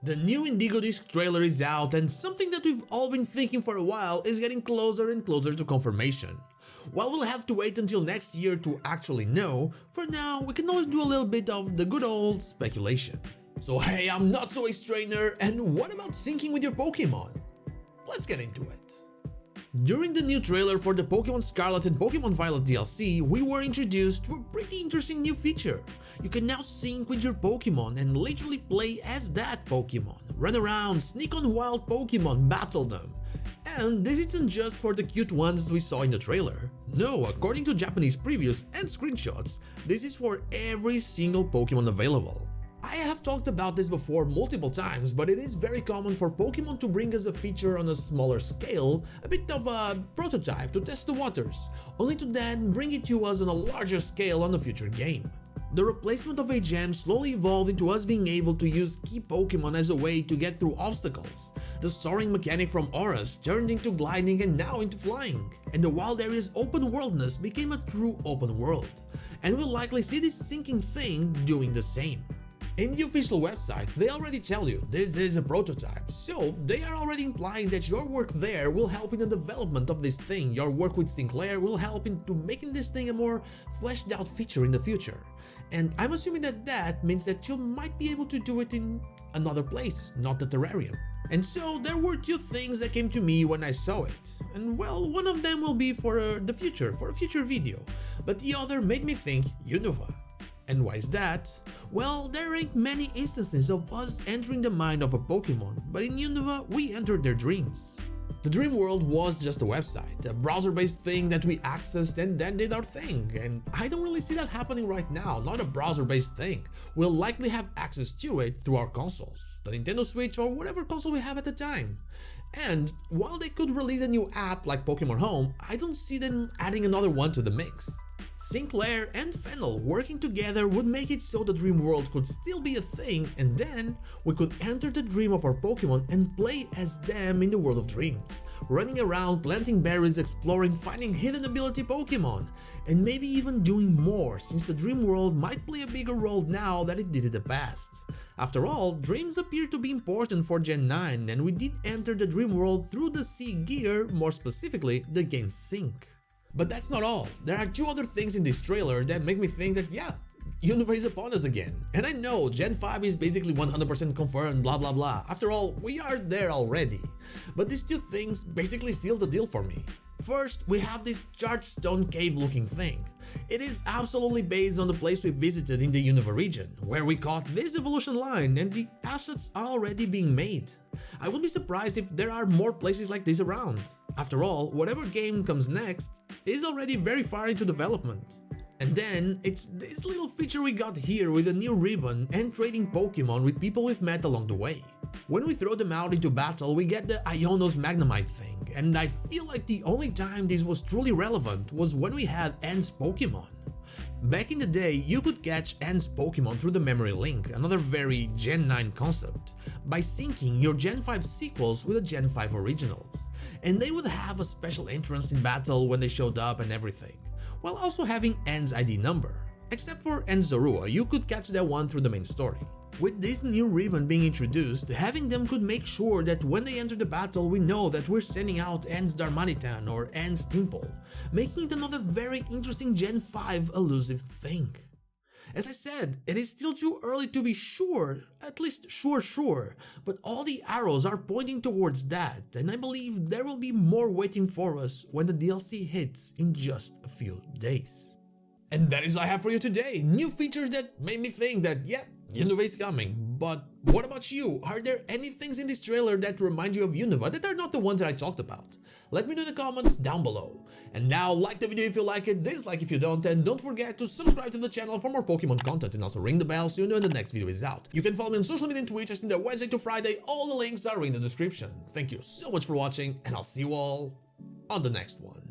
The new Indigo disc trailer is out, and something that we've all been thinking for a while is getting closer and closer to confirmation. While we'll have to wait until next year to actually know, for now we can always do a little bit of the good old speculation. So hey, I'm not so ace trainer, and what about syncing with your Pokemon? Let's get into it. During the new trailer for the Pokémon Scarlet and Pokémon Violet DLC, we were introduced to a pretty interesting new feature. You can now sync with your Pokémon and literally play as that Pokémon. Run around, sneak on wild Pokémon, battle them. And this isn't just for the cute ones we saw in the trailer. No, according to Japanese previews and screenshots, this is for every single Pokémon available. I have talked about this before multiple times, but it is very common for Pokemon to bring us a feature on a smaller scale, a bit of a prototype to test the waters, only to then bring it to us on a larger scale on a future game. The replacement of a gem slowly evolved into us being able to use key Pokemon as a way to get through obstacles. The soaring mechanic from auras turned into gliding and now into flying, and the wild area's open worldness became a true open world. And we'll likely see this syncing thing doing the same. In the official website, they already tell you this is a prototype, so they are already implying that your work there will help in the development of this thing. Your work with Sinclair will help into making this thing a more fleshed out feature in the future. And I'm assuming that that means that you might be able to do it in another place, not the terrarium. And so there were two things that came to me when I saw it. And well, one of them will be for the future, for a future video, but the other made me think UNOVA. And why is that? Well, there ain't many instances of us entering the mind of a Pokemon, but in UNOVA we entered their dreams. The Dream World was just a website, a browser-based thing that we accessed and then did our thing, and I don't really see that happening right now, not a browser-based thing. We'll likely have access to it through our consoles, the Nintendo Switch or whatever console we have at the time. And while they could release a new app like Pokemon Home, I don't see them adding another one to the mix. Sinclair and Fennel working together would make it so the Dream World could still be a thing, and then we could enter the dream of our Pokemon and play as them in the world of dreams, running around, planting berries, exploring, finding hidden ability Pokemon, and maybe even doing more, since the Dream World might play a bigger role now than it did in the past. After all, dreams appear to be important for Gen 9, and we did enter the Dream World through the Sea Gear, more specifically the game Sync. But that's not all. There are two other things in this trailer that make me think that yeah, UNOVA is upon us again. And I know Gen 5 is basically 100% confirmed, blah blah blah. After all, we are there already. But these two things basically seal the deal for me. First, we have this Chargestone cave looking thing. It is absolutely based on the place we visited in the UNOVA region, where we caught this evolution line, and the assets are already being made. I would be surprised if there are more places like this around. After all, whatever game comes next is already very far into development. And then, it's this little feature we got here with a new ribbon and trading Pokemon with people we've met along the way. When we throw them out into battle, we get the Iono's Magnemite thing, and I feel like the only time this was truly relevant was when we had N's Pokemon. Back in the day, you could catch N's Pokemon through the memory link, another very Gen 9 concept, by syncing your Gen 5 sequels with the Gen 5 originals. And they would have a special entrance in battle when they showed up and everything, while also having N's ID number. Except for N's Zorua, you could catch that one through the main story. With this new ribbon being introduced, having them could make sure that when they enter the battle we know that we're sending out N's Darmanitan or N's Temple, making it another very interesting Gen 5 elusive thing. As I said, it is still too early to be sure, at least sure, but all the arrows are pointing towards that, and I believe there will be more waiting for us when the DLC hits in just a few days. And that is all I have for you today, new features that made me think that yeah, UNOVA is coming. But what about you? Are there any things in this trailer that remind you of UNOVA that are not the ones that I talked about? Let me know in the comments down below. And now, like the video if you like it, dislike if you don't, and don't forget to subscribe to the channel for more Pokemon content, and also ring the bell so you know when the next video is out. You can follow me on social media and Twitch as in the Wednesday to Friday, all the links are in the description. Thank you so much for watching, and I'll see you all on the next one.